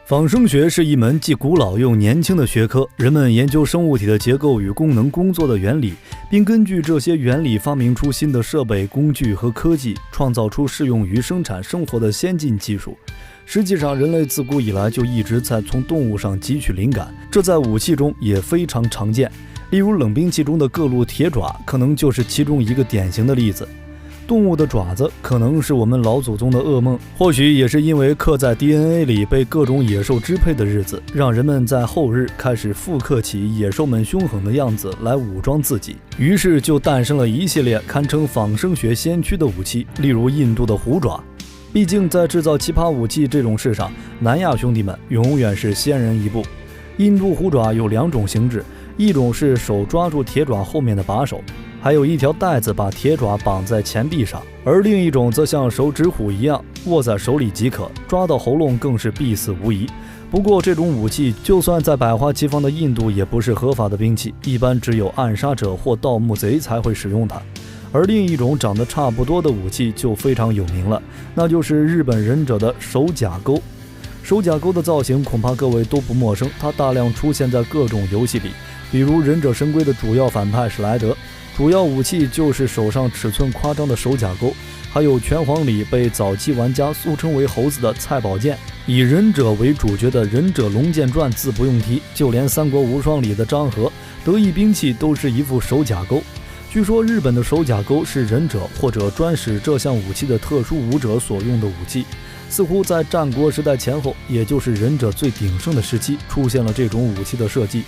仿生学是一门既古老又年轻的学科，人们研究生物体的结构与功能工作的原理，并根据这些原理发明出新的设备、工具和科技，创造出适用于生产生活的先进技术。实际上，人类自古以来就一直在从动物上汲取灵感，这在武器中也非常常见。例如，冷兵器中的各路铁爪可能就是其中一个典型的例子。动物的爪子可能是我们老祖宗的噩梦，或许也是因为刻在 DNA 里被各种野兽支配的日子，让人们在后日开始复刻起野兽们凶狠的样子来武装自己，于是就诞生了一系列堪称仿生学先驱的武器，例如印度的虎爪。毕竟在制造奇葩武器这种事上，南亚兄弟们永远是先人一步。印度虎爪有两种形制，一种是手抓住铁爪后面的把手，还有一条带子把铁爪绑在前臂上，而另一种则像手指虎一样握在手里即可，抓到喉咙更是必死无疑。不过这种武器就算在百花齐放的印度也不是合法的兵器，一般只有暗杀者或盗墓贼才会使用它。而另一种长得差不多的武器就非常有名了，那就是日本忍者的手甲钩。手甲钩的造型恐怕各位都不陌生，它大量出现在各种游戏里，比如忍者神龟的主要反派史莱德，主要武器就是手上尺寸夸张的手甲钩，还有拳皇里被早期玩家俗称为猴子的蔡宝剑，以忍者为主角的忍者龙剑传自不用提，就连三国无双里的张合得意兵器都是一副手甲钩。据说日本的手甲钩是忍者或者专使这项武器的特殊武者所用的武器，似乎在战国时代前后，也就是忍者最鼎盛的时期，出现了这种武器的设计。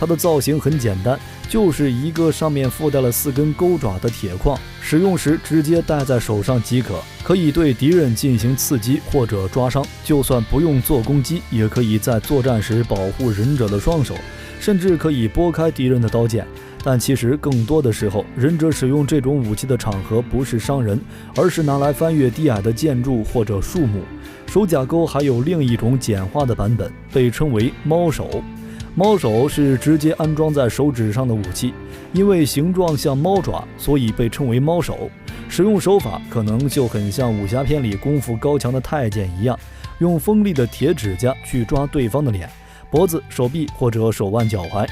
它的造型很简单，就是一个上面附带了4根钩爪的铁框，使用时直接戴在手上即可，可以对敌人进行刺激或者抓伤，就算不用做攻击，也可以在作战时保护忍者的双手，甚至可以拨开敌人的刀剑。但其实更多的时候，忍者使用这种武器的场合不是伤人，而是拿来翻越低矮的建筑或者树木。手甲钩还有另一种简化的版本，被称为猫手。猫手是直接安装在手指上的武器，因为形状像猫爪，所以被称为猫手。使用手法可能就很像武侠片里功夫高强的太监一样，用锋利的铁指甲去抓对方的脸、脖子、手臂或者手腕、脚踝。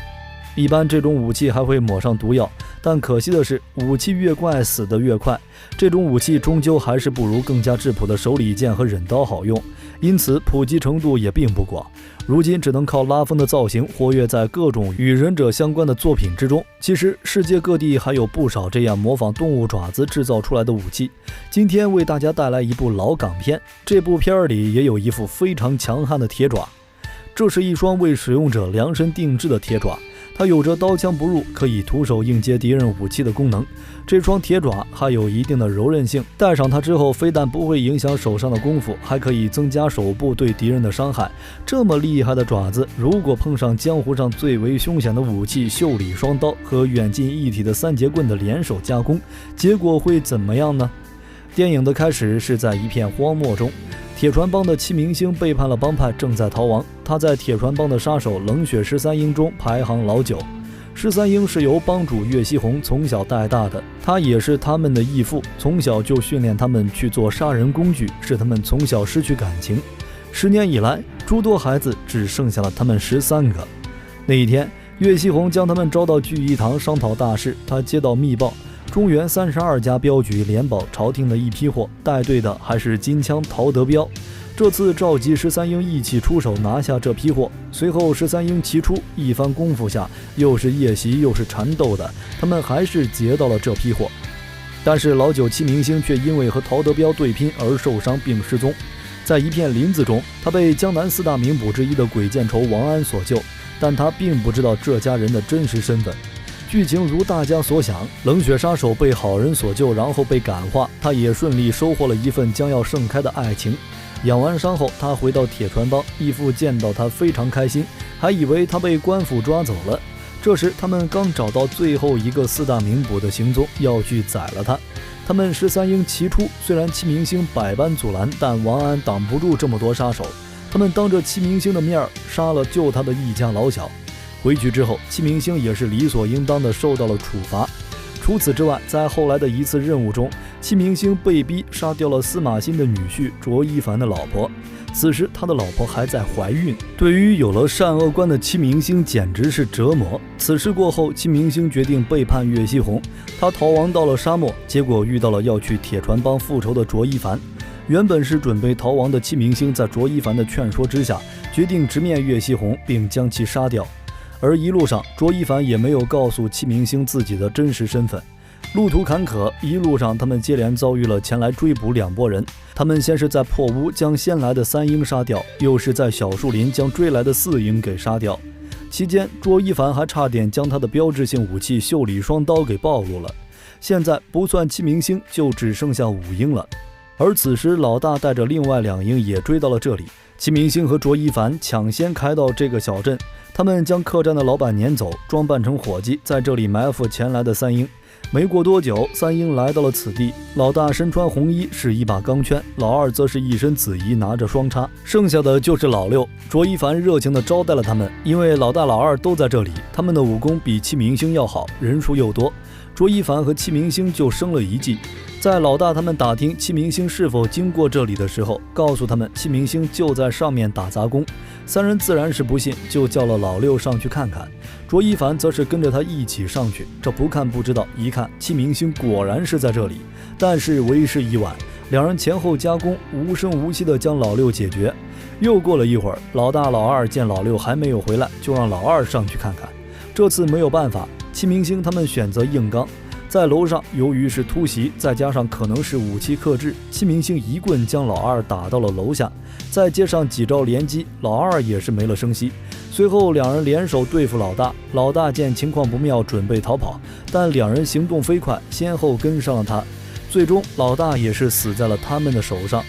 一般这种武器还会抹上毒药，但可惜的是，武器越怪死得越快。这种武器终究还是不如更加质朴的手里剑和忍刀好用，因此普及程度也并不广。如今只能靠拉风的造型活跃在各种与忍者相关的作品之中。其实世界各地还有不少这样模仿动物爪子制造出来的武器。今天为大家带来一部老港片，这部片里也有一副非常强悍的铁爪。这是一双为使用者量身定制的铁爪，它有着刀枪不入，可以徒手应接敌人武器的功能。这双铁爪还有一定的柔韧性，戴上它之后，非但不会影响手上的功夫，还可以增加手部对敌人的伤害。这么厉害的爪子，如果碰上江湖上最为凶险的武器袖里双刀和远近一体的3节棍的联手加工，结果会怎么样呢？电影的开始是在一片荒漠中，铁船帮的戚明星背叛了帮派，正在逃亡。他在铁船帮的杀手冷血13英中排行老9。13英是由帮主岳西红从小带大的，他也是他们的义父，从小就训练他们去做杀人工具，使他们从小失去感情。10年以来，诸多孩子只剩下了他们13个。那一天，岳西红将他们招到聚义堂商讨大事。他接到密报，中原32家镖局连保朝廷的一批货，带队的还是金枪陶德彪。这次召集13英一起出手拿下这批货。随后13英齐出，一番功夫下，又是夜袭又是缠斗的，他们还是劫到了这批货。但是老9戚明星却因为和陶德彪对拼而受伤并失踪。在一片林子中，他被江南4大名捕之一的鬼见愁王安所救，但他并不知道这家人的真实身份。剧情如大家所想，冷血杀手被好人所救，然后被感化，他也顺利收获了一份将要盛开的爱情。养完伤后，他回到铁船帮，义父见到他非常开心，还以为他被官府抓走了。这时他们刚找到最后一个4大名捕的行踪，要去宰了他。他们13英齐出，虽然戚明星百般阻拦，但王安挡不住这么多杀手。他们当着戚明星的面杀了救他的一家老小。回去之后，戚明星也是理所应当的受到了处罚。除此之外，在后来的一次任务中，戚明星被逼杀掉了司马欣的女婿卓一凡的老婆，此时他的老婆还在怀孕。对于有了善恶观的戚明星简直是折磨。此事过后，戚明星决定背叛岳锡红，他逃亡到了沙漠，结果遇到了要去铁船帮复仇的卓一凡。原本是准备逃亡的戚明星在卓一凡的劝说之下，决定直面岳锡红并将其杀掉。而一路上，卓一凡也没有告诉戚明星自己的真实身份。路途坎坷，一路上他们接连遭遇了前来追捕两拨人。他们先是在破屋将先来的3鹰杀掉，又是在小树林将追来的4鹰给杀掉。期间，卓一凡还差点将他的标志性武器袖里双刀给暴露了。现在不算戚明星，就只剩下5鹰了。而此时，老大带着另外2鹰也追到了这里。戚明星和卓一凡抢先开到这个小镇，他们将客栈的老板撵走，装扮成伙计，在这里埋伏前来的3鹰。没过多久，3鹰来到了此地。老大身穿红衣，是一把钢圈；老二则是一身紫衣，拿着双叉。剩下的就是老六。卓一凡热情地招待了他们，因为老大老二都在这里，他们的武功比戚明星要好，人数又多。卓一凡和戚明星就生了一计。在老大他们打听戚明星是否经过这里的时候，告诉他们戚明星就在上面打杂工。3人自然是不信，就叫了老六上去看看。卓一凡则是跟着他一起上去，这不看不知道，一看戚明星果然是在这里。但是为时已晚，2人前后夹攻，无声无息地将老六解决。又过了一会儿，老大老二见老六还没有回来，就让老二上去看看。这次没有办法，戚明星他们选择硬刚。在楼上，由于是突袭，再加上可能是武器克制，戚明星一棍将老二打到了楼下，再接上几招连击，老二也是没了声息。随后2人联手对付老大，老大见情况不妙，准备逃跑，但2人行动飞快，先后跟上了他，最终老大也是死在了他们的手上。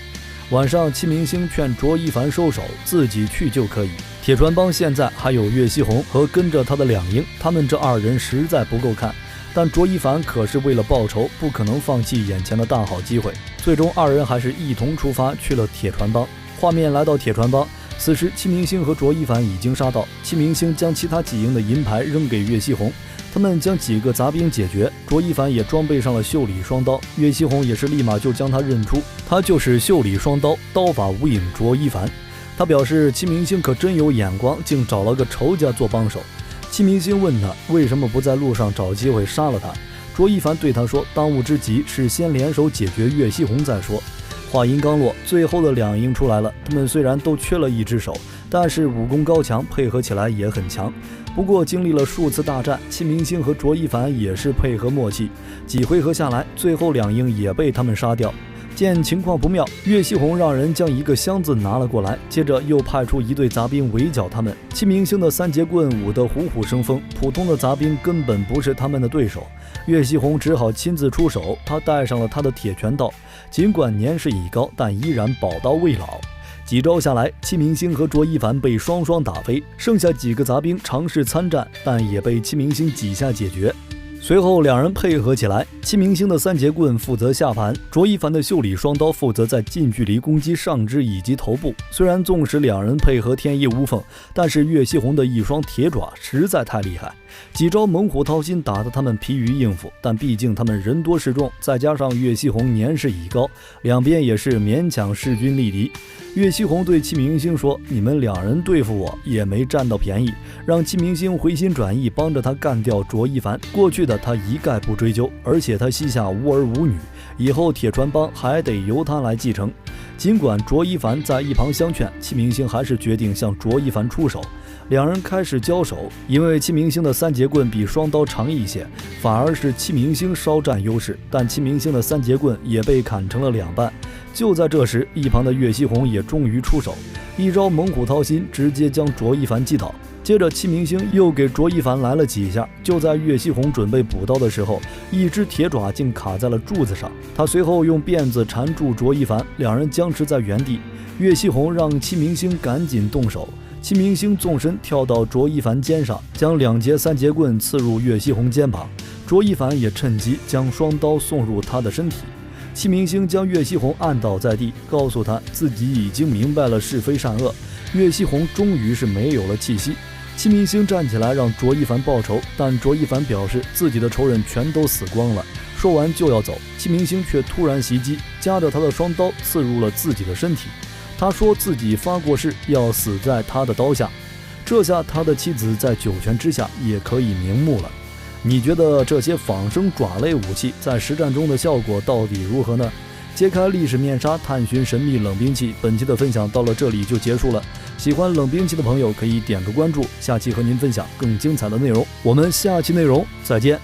晚上，戚明星劝卓一凡收手，自己去就可以。铁船帮现在还有岳锡红和跟着他的2鹰，他们这2人实在不够看。但卓一凡可是为了报仇，不可能放弃眼前的大好机会。最终2人还是一同出发去了铁船帮。画面来到铁船帮，此时戚明星和卓一凡已经杀到，戚明星将其他几鹰的银牌扔给岳锡红，他们将几个杂兵解决，卓一凡也装备上了袖里双刀，岳锡红也是立马就将他认出，他就是袖里双刀，刀法无影卓一凡。他表示戚明星可真有眼光，竟找了个仇家做帮手。戚明星问他为什么不在路上找机会杀了他，卓一凡对他说，当务之急是先联手解决岳锡红再说。话音刚落，最后的2鹰出来了，他们虽然都缺了一只手，但是武功高强，配合起来也很强。不过经历了数次大战，戚明星和卓一凡也是配合默契，几回合下来，最后2鹰也被他们杀掉。见情况不妙，岳锡红让人将一个箱子拿了过来，接着又派出一队杂兵围剿他们。戚明星的3节棍舞得虎虎生风，普通的杂兵根本不是他们的对手。岳锡红只好亲自出手，他带上了他的铁拳道，尽管年事已高，但依然宝刀未老。几招下来，戚明星和卓一凡被双双打飞，剩下几个杂兵尝试参战，但也被戚明星几下解决。随后2人配合起来，戚明星的3节棍负责下盘，卓一凡的袖里双刀负责在近距离攻击上肢以及头部。虽然纵使2人配合天衣无缝，但是岳锡红的一双铁爪实在太厉害，几招猛虎掏心打得他们疲于应付。但毕竟他们人多势众，再加上岳锡红年事已高，两边也是勉强势均力敌。岳锡红对戚明星说，你们2人对付我也没占到便宜，让戚明星回心转意，帮着他干掉卓一凡。过去的他一概不追究，而且他膝下无儿无女，以后铁船帮还得由他来继承。尽管卓一凡在一旁相劝，戚明星还是决定向卓一凡出手。2人开始交手，因为戚明星的3节棍比双刀长一些，反而是戚明星稍占优势，但戚明星的3节棍也被砍成了2半。就在这时，一旁的岳锡红也终于出手，一招猛虎掏心直接将卓一凡击倒。接着戚明星又给卓一凡来了几下，就在岳锡红准备补刀的时候，一只铁爪竟卡在了柱子上，他随后用辫子缠住卓一凡，2人僵持在原地。岳锡红让戚明星赶紧动手，戚明星纵身跳到卓一凡肩上，将2节3节棍刺入岳锡红肩膀，卓一凡也趁机将双刀送入他的身体。戚明星将岳锡红按倒在地，告诉他自己已经明白了是非善恶。岳锡红终于是没有了气息。戚明星站起来让卓一凡报仇，但卓一凡表示自己的仇人全都死光了，说完就要走，戚明星却突然袭击，夹着他的双刀刺入了自己的身体。他说自己发过誓要死在他的刀下，这下他的妻子在九泉之下也可以瞑目了。你觉得这些仿生爪类武器在实战中的效果到底如何呢？揭开历史面纱，探寻神秘冷兵器。本期的分享到了这里就结束了。喜欢冷兵器的朋友可以点个关注，下期和您分享更精彩的内容。我们下期内容再见。